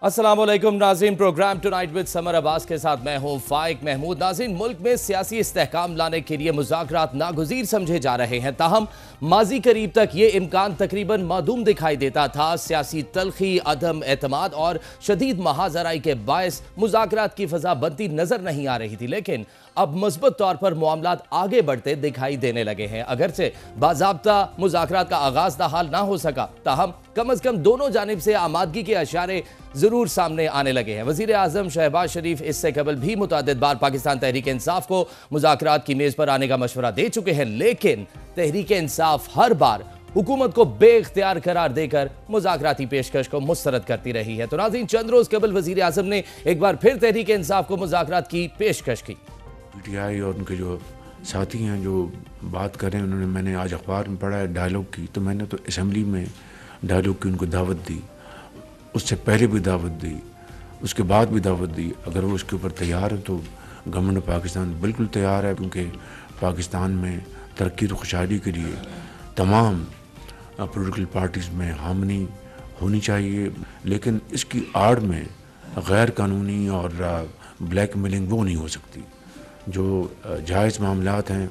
अस्सलामुअलैकुम नाज़रीन, programme tonight with Samar Abbas के साथ मैं हूं फाइक महमूद। नाज़रीन, मुल्क में सियासी इस्तेहकाम लाने के लिए मुज़ाकरात नागुज़ीर समझे जा रहे हैं, ताहम माजी करीब तक ये इम्कान तकरीबन मादूम दिखाई देता था। सियासी तलखी, अदम एतमाद और शदीद महाजराई के बायस मुज़ाकरात की फ़ज़ा बनती नज़र नहीं आ रही थी, लेकिन अब मज़बूत तौर पर मामलात आगे बढ़ते दिखाई देने लगे हैं। अगरचे बाज़ाब्ता मुज़ाकरात का आगाज़ ताहाल ना हो सका, ताहम कम अज़ कम दोनों जानिब से आमादगी के इशारे ज़रूर सामने आने लगे हैं। वज़ीर आज़म शहबाज शरीफ इससे कबल भी मुतअद्दिद बार पाकिस्तान तहरीक इंसाफ को मुज़ाकरात की मेज़ पर आने का मशवरा दे चुके हैं, लेकिन तहरीक इंसाफ हर बार हुकूमत को बेइख्तियार करार देकर मुज़ाकराती पेशकश को मुस्तरद करती रही है। तो नाज़रीन, चंद रोज़ कबल वज़ीर आज़म ने एक बार फिर तहरीक इंसाफ को मुज़ाकरात की पेशकश की। PTI और उनके जो साथी हैं जो बात कर रहे हैं, उन्होंने, मैंने आज अखबार में पढ़ा है डायलॉग की, तो मैंने तो असम्बली में डायलॉग की उनको दावत दी, उससे पहले भी दावत दी, उसके बाद भी दावत दी। अगर वो उसके ऊपर तैयार है तो गवर्नमेंट ऑफ पाकिस्तान बिल्कुल तैयार है, क्योंकि पाकिस्तान में तरक्की और खुशहाली के लिए तमाम पॉलिटिकल पार्टीज़ में हामनी होनी चाहिए, लेकिन इसकी आड़ में गैर कानूनी और ब्लैक मेलिंग वो नहीं हो सकती। जो जायज़ मामलात हैं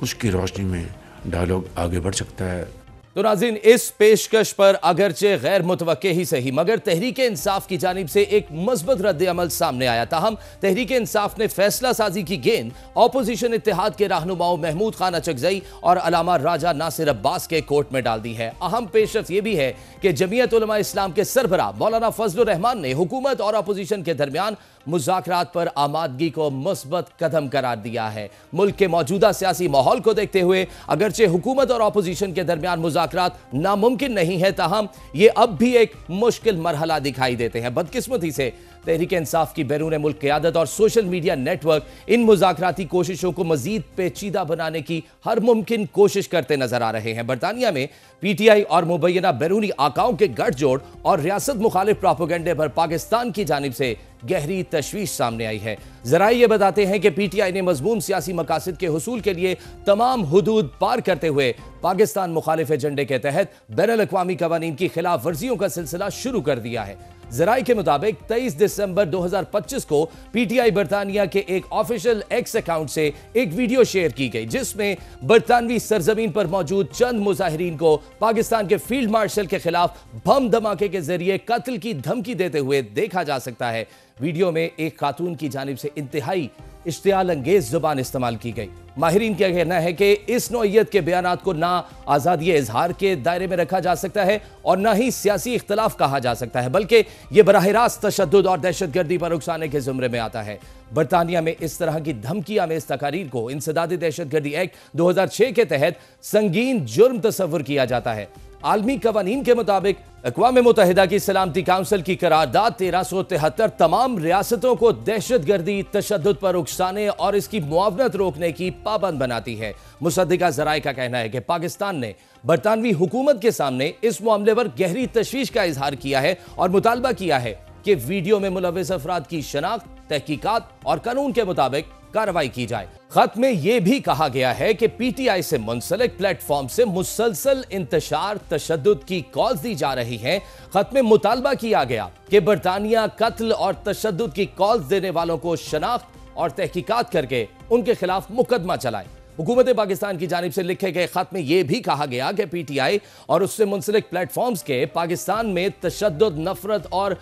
उसकी रोशनी में डायलॉग आगे बढ़ सकता है। तो नाज़रीन, इस पेशकश पर अगरचे गैर मुतवक्के ही सही, मगर तहरीक इंसाफ की जानिब से एक मजबूत रद्द अमल सामने आया। ताहम तहरीक इंसाफ ने फैसला साजी की गेंद अपोजिशन इत्तेहाद के रहनुमाओं महमूद खान अचकज़ई और अलामा राजा नासिर अब्बास के कोर्ट में डाल दी है। अहम पेशरफ ये भी है कि जमीयत उलमा इस्लाम के सरबराह मौलाना फजलुर रहमान ने हुकूमत और अपोजिशन के दरमियान मुज़ाकरात पर आमादगी को मुस्बत कदम करार दिया है। मुल्क के मौजूदा सियासी माहौल को देखते हुए अगरचे हुकूमत और अपोजिशन के दरमियान मुज़ाकरात नामुमकिन नहीं है, ताहम ये अब भी एक मुश्किल मरहला दिखाई देते हैं। बदकिस्मती से तहरीक इंसाफ की बैरून मुल्क क़यादत और सोशल मीडिया नेटवर्क इन मुज़ाकराती कोशिशों को मजीद पेचीदा बनाने की हर मुमकिन कोशिश करते नजर आ रहे हैं। बरतानिया में PTI और मुबैना बैरूनी आकाओं के गठजोड़ और रियासत मुखालिफ प्रोपेगेंडे पर पाकिस्तान की जानिब से गहरी तशवीश सामने आई है। ज़राए ये बताते हैं कि PTI ने मज़मूम सियासी मकासद के हुसूल के लिए तमाम हुदूद पार करते हुए पाकिस्तान मुखालिफ एजेंडे के तहत बैनुल-अक़वामी क़वानीन की खिलाफ वर्जियों का सिलसिला शुरू कर दिया है। ज़राए के मुताबिक 23 दिसंबर 2025 को PTI बरतानिया के एक ऑफिशियल एक्स अकाउंट से एक वीडियो शेयर की गई, जिसमें बरतानवी सरजमीन पर मौजूद चंद मुजाहिरीन को पाकिस्तान के फील्ड मार्शल के खिलाफ बम धमाके के जरिए कत्ल की धमकी देते हुए देखा जा सकता है। वीडियो में एक खातून की जानिब से इंतहाई इश्तियाल अंगेज जुबान इस्तेमाल की गई। माहिरीन का कहना है कि इस नौइयत के बयानात को ना आज़ादी इजहार के दायरे में रखा जा सकता है और ना ही सियासी इख्तलाफ कहा जा सकता है, बल्कि यह बराह रास्त तशद्दुद और दहशतगर्दी पर उकसाने के ज़ुमरे में आता है। बरतानिया में इस तरह की धमकी आमेज तकारीर को इंसदादी दहशतगर्दी एक्ट 2006 के तहत संगीन जुर्म तस्वुर किया जाता है। आलमी कवानीन के मुताबिक अक़वाम मुत्तहिदा की सलामती काउंसिल की करारदाद 1373 तमाम रियासतों को दहशतगर्दी, तशद्दुद पर उकसाने और इसकी मुआवनत रोकने की पाबंद बनाती है। मुसद्दिका ज़राए का कहना है कि पाकिस्तान ने बरतानवी हुकूमत के सामने इस मामले पर गहरी तशवीश का इजहार किया है और मुतालबा किया है कि वीडियो में मुलव्विस अफराद की शनाख्त, तहकीकात और कानून के मुताबिक कार्रवाई की जाए। खत में यह भी कहा गया है कि PTI से मुंसलिक प्लेटफॉर्म से मुसलसल इंतशार तशद्दुद की कॉल्स दी जा रही हैं। खत में मुतालबा किया गया कि बरतानिया कत्ल और तशद्दुद की कॉल्स देने वालों को शनाख्त और तहकीकात करके उनके खिलाफ मुकदमा चलाए। हुकूमत पाकिस्तान की जानिब से लिखे गए खत में यह भी कहा गया कि PTI और उससे मुंसलिक प्लेटफॉर्म्स के पाकिस्तान में तशद्दुद, नफरत और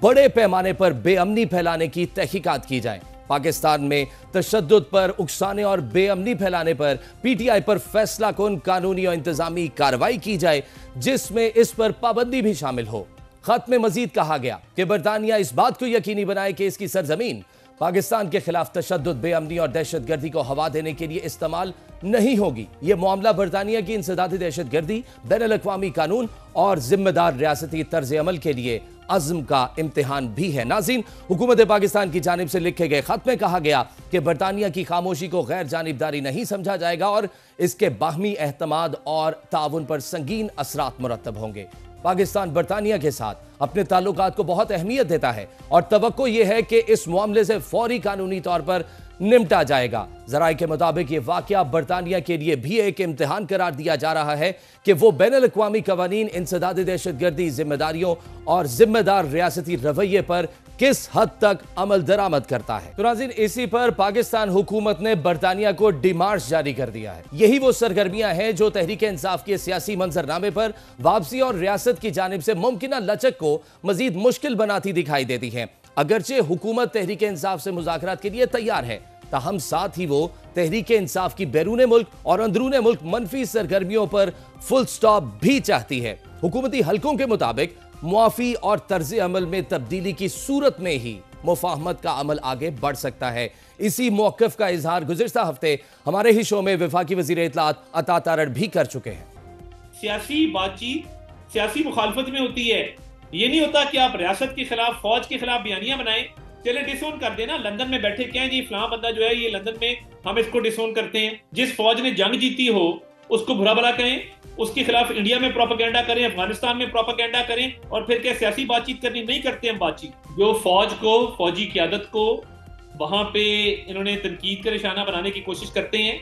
बड़े पैमाने पर बेअमनी फैलाने की तहकीकात की जाए। पाकिस्तान में तशद्दुद पर उकसाने और बेअमनी फैलाने पर PTI पर फैसला कुन कानूनी और इंतजामी कार्रवाई की जाए, जिसमें इस पर पाबंदी भी शामिल हो। खत में मजीद कहा गया कि बरतानिया इस बात को यकीनी बनाए कि इसकी सरजमीन पाकिस्तान के खिलाफ तशद्दुद, बेअमनी और दहशतगर्दी को हवा देने के लिए इस्तेमाल नहीं होगी। यह मामला बरतानिया की इंसदादी दहशतगर्दी, बैनुल-अक़वामी कानून और जिम्मेदार रियासती तर्ज अमल के लिए अज़्म का इम्तिहान भी है। नाज़रीन, हुकूमत पाकिस्तान की जानिब से लिखे गए खत में कहा गया कि बरतानिया की खामोशी को गैर जानिबदारी नहीं समझा जाएगा और इसके बाहमी एहतमाद और ताउन पर संगीन असरात मुरत्तब होंगे। पाकिस्तान बरतानिया के साथ अपने ताल्लुकात को बहुत अहमियत देता है और तवक्को यह है कि इस मामले से फौरी कानूनी तौर पर निपटा जाएगा। ज़राए के मुताबिक ये वाक़या बरतानिया के लिए भी एक इम्तिहान करार दिया जा रहा है कि वो बैनुल अक़वामी क़वानीन, इंसदाद दहशतगर्दी जिम्मेदारियों और जिम्मेदार रियासती रवैये पर किस हद तक अमल दरामद करता है। तो नाज़रीन, इसी पर पाकिस्तान हुकूमत ने बरतानिया को डिमार्श जारी कर दिया है। यही वो सरगर्मियां हैं जो तहरीक इंसाफ के सियासी मंजरनामे पर वापसी और रियासत की जानिब से मुमकिना लचक को मजीद मुश्किल बनाती दिखाई देती हैं। अगरचे हुकूमत तहरीक इंसाफ से मुज़ाकरात के लिए तैयार है, ताहम साथ ही वो तहरीक इंसाफ की बैरून मुल्क और अंदरून मुल्क मनफी सरगर्मियों पर फुल स्टॉप भी चाहती है। हुकूमती हलकों के मुताबिक मुआफी और तर्ज अमल में तब्दीली की सूरत में ही मुफाहमत का अमल आगे बढ़ सकता है। इसी मौक़िफ़ का इजहार गुज़िश्ता हफ्ते हमारे ही शो में वफाकी वज़ीर इत्तलात अता तारड़ भी कर चुके हैं। सियासी बातचीत सियासी मुखालफत में होती है। ये नहीं होता कि आप रियासत के खिलाफ, फौज के खिलाफ बयानियां बनाएं, चले डिसोन कर देना। लंदन में बैठे क्या है जी, फलां बंदा जो है ये लंदन में, हम इसको डिसोन करते हैं। जिस फौज ने जंग जीती हो उसको बुरा भला कहें, उसके खिलाफ इंडिया में प्रोपेगेंडा करें, अफगानिस्तान में प्रोपेगेंडा करें, और फिर क्या सियासी बातचीत करनी नहीं करते हम बातचीत। जो फौज को, फौजी क़यादत को वहां पे इन्होंने तनकीद का निशाना बनाने की कोशिश करते हैं,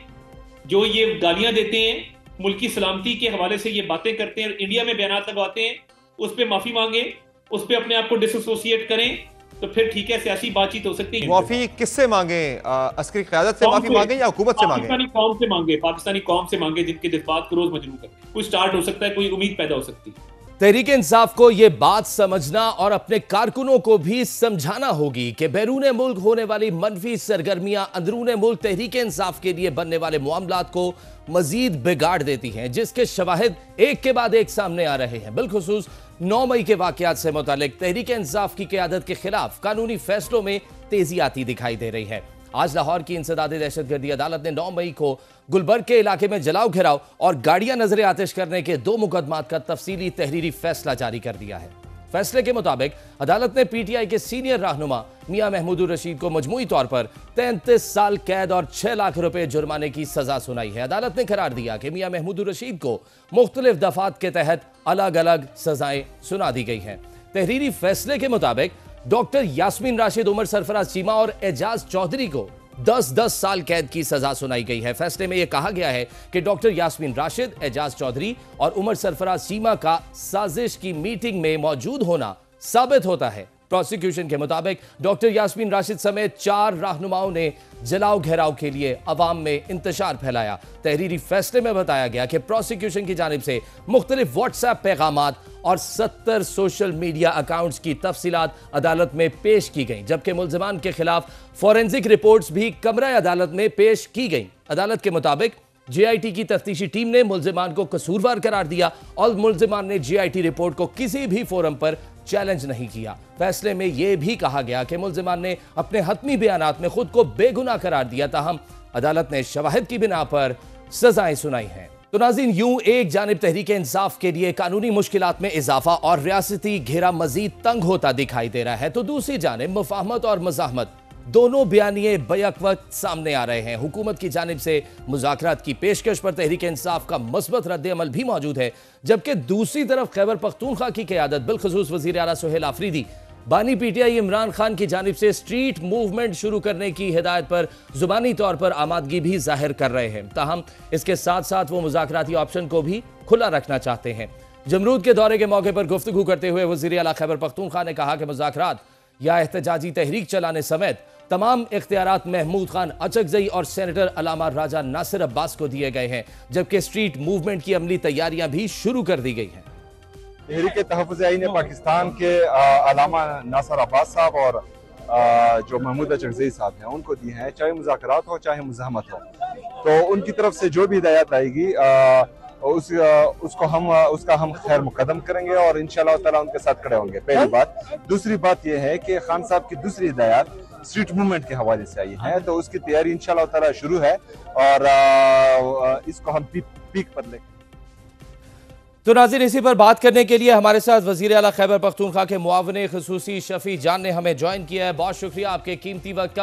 जो ये गालियां देते हैं, मुल्की सलामती के हवाले से ये बातें करते हैं, इंडिया में बयान लगवाते हैं, उस पर माफी मांगे, उस पर अपने आप को डिसोसिएट करें, तो फिर ठीक है सियासी बातचीत हो सकती है। माफी किससे मांगे? अस्करी क़यादत से माफी मांगे या हुकूमत से मांगे? पाकिस्तानी कौम से मांगे, पाकिस्तानी कौम से मांगे, जिनके जज्बात को रोज मजलूम करते। कोई स्टार्ट हो सकता है, कोई उम्मीद पैदा हो सकती है। तहरीक इंसाफ को यह बात समझना और अपने कारकुनों को भी समझाना होगी कि बैरून मुल्क होने वाली मनफी सरगर्मियां अंदरून मुल्क तहरीक इंसाफ के लिए बनने वाले मामलात को मजीद बिगाड़ देती हैं, जिसके शवाहिद एक के बाद एक सामने आ रहे हैं। बिलखुसूस 9 मई के वाकयात से मुतालिक तहरीक इंसाफ की क़यादत के खिलाफ कानूनी फैसलों में तेजी आती दिखाई दे रही है। आज लाहौर की इंसदाद दहशतगर्दी अदालत ने 9 मई को गुलबर्ग के इलाके में जलाओ घेराव और गाड़ियां नजर आतिश करने के 2 मुकदमात का तफसीली तहरीरी फैसला जारी कर दिया है। फैसले के मुताबिक अदालत ने पीटीआई के सीनियर रहनुमा मियां महमूदुर रशीद को मजमूई तौर पर 33 साल कैद और 6 लाख रुपए जुर्माने की सजा सुनाई है। अदालत ने करार दिया कि मियां महमूदुर रशीद को मुख्तलिफ दफात के तहत अलग अलग सजाएं सुना दी गई हैं। तहरीरी फैसले के मुताबिक डॉक्टर यास्मीन राशिद, उमर सरफराज चीमा और एजाज चौधरी को 10-10 साल कैद की सजा सुनाई गई है। फैसले में यह कहा गया है कि डॉक्टर यास्मीन राशिद, एजाज चौधरी और उमर सरफराज चीमा का साजिश की मीटिंग में मौजूद होना साबित होता है। प्रोसिक्यूशन के मुताबिक डॉक्टर यास्मीन राशिद समेत 4 रहनुमाओं ने जलाओ घेराव के लिए अवाम में इंतशार फैलाया। तहरीरी फैसले में बताया गया कि प्रोसिक्यूशन की जानिब से मुख्तलिफ व्हाट्सएप पैगामात और 70 सोशल मीडिया अकाउंट्स की तफसीलात अदालत में पेश की गई, जबकि मुल्जिमान के खिलाफ फॉरेंसिक रिपोर्ट्स भी कमरा अदालत में पेश की गई। अदालत के मुताबिक जेआईटी की तफ्तीशी टीम ने मुल्जिमान को कसूरवार करार दिया और मुल्जिमान ने जेआईटी रिपोर्ट को किसी भी फोरम पर चैलेंज नहीं किया। फैसले में यह भी कहा गया कि मुल्जिमान ने अपने हतमी बयानात में खुद को बेगुनाह करार दिया, ताहम अदालत ने शवाहिद की बिना पर सजाएं सुनाई हैं। तो नाज़रीन, यूं एक जानिब तहरीक इंसाफ के लिए कानूनी मुश्किलात में इजाफा और रियासती घेरा मजीद तंग होता दिखाई दे रहा है, तो दूसरी जानिब मुफाहमत और मज़ाहमत दोनों बयानिए बैक वक्त सामने आ रहे हैं। हुकूमत की जानिब से मुज़ाकरात की पेशकश पर तहरीक इंसाफ का मस्बत रद्द-ए-अमल भी मौजूद है, जबकि दूसरी तरफ खैबर पख्तूनख्वा की क़यादत बिलखुसूस वज़ीर आला सुहेल आफरीदी बानी पीटीआई इमरान खान की जानिब से स्ट्रीट मूवमेंट शुरू करने की हिदायत पर जुबानी तौर पर आमादगी भी जाहिर कर रहे हैं। ताहम इसके साथ साथ वो मुज़ाकराती ऑप्शन को भी खुला रखना चाहते हैं। जमरूद के दौरे के मौके पर गुफ्तगू करते हुए वज़ीर आला खैबर पख्तूनख्वा ने कहा कि मुज़ाकरात या एहतजाजी तहरीक चलाने समेत तमाम इख्तियारात महमूद खान अचकजई और सेनेटर अलामा राजा नासिर अब्बास को दिए गए हैं, जबकि स्ट्रीट मूवमेंट की अमली तैयारियां भी शुरू कर दी गई हैं। तहरीक तहफ़्फ़ुज़ आईन पाकिस्तान के अलामा नासिर अब्बास साहब और जो महमूद अचकजई साहब हैं उनको दी हैं, चाहे मुज़ाकरात हो चाहे मुज़ाहमत हो, तो उनकी तरफ से जो भी हिदायत आएगी उसका हम खैर मुकदम करेंगे और इंशाअल्लाह ताला उनके साथ खड़े होंगे। पहली बात। दूसरी बात यह है कि खान साहब की दूसरी हिदायत स्ट्रीट मूवमेंट के हवाले से आई है, तो उसकी तैयारी इंशाअल्लाह ताला शुरू है और इसको हम पीक पर लेंगे। तो नाज़रीन, इसी पर बात करने के लिए हमारे साथ वज़ीर आला खैबर पख्तूनख्वा के मुआविन ख़ुसूसी शफी जान ने हमें ज्वाइन किया है। बहुत शुक्रिया आपके कीमती वक्त का।